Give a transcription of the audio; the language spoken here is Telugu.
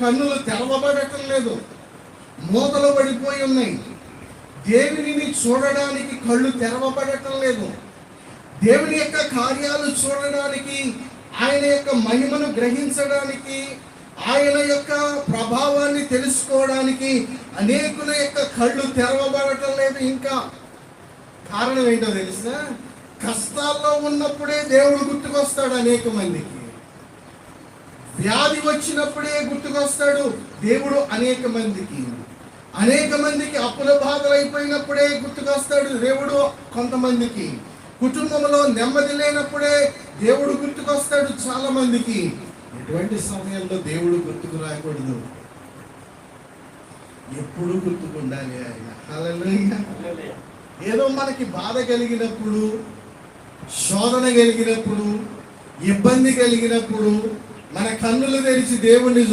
కన్నులు తెరవబడటం లేదు, మూతలు పడిపోయి ఉన్నాయి. దేవునిని చూడడానికి కళ్ళు తెరవబడటం లేదు. దేవుని యొక్క కార్యాలు చూడడానికి, ఆయన యొక్క మహిమను గ్రహించడానికి, ఆయన యొక్క ప్రభావాన్ని తెలుసుకోవడానికి అనేకుల యొక్క కళ్ళు తెరవబడటం లేదు. ఇంకా కారణం ఏంటో తెలుసా? కష్టాల్లో ఉన్నప్పుడే దేవుడు గుర్తుకొస్తాడు అనేక మందికి. వ్యాధి వచ్చినప్పుడే గుర్తుకొస్తాడు దేవుడు అనేక మందికి. అనేక మందికి అప్పుల బాధలు అయిపోయినప్పుడే గుర్తుకొస్తాడు దేవుడు కొంతమందికి. కుటుంబంలో నెమ్మది లేనప్పుడే దేవుడు గుర్తుకొస్తాడు చాలా మందికి. ఎటువంటి సమయంలో దేవుడు గుర్తుకు రాకూడదు, ఎప్పుడు గుర్తుకుండాలి ఆయన. హల్లెలూయా. ఏదో మనకి బాధ కలిగినప్పుడు, శోధన కలిగినప్పుడు, ఇబ్బంది కలిగినప్పుడు మన కన్నులు తెరిచి దేవుణ్ణి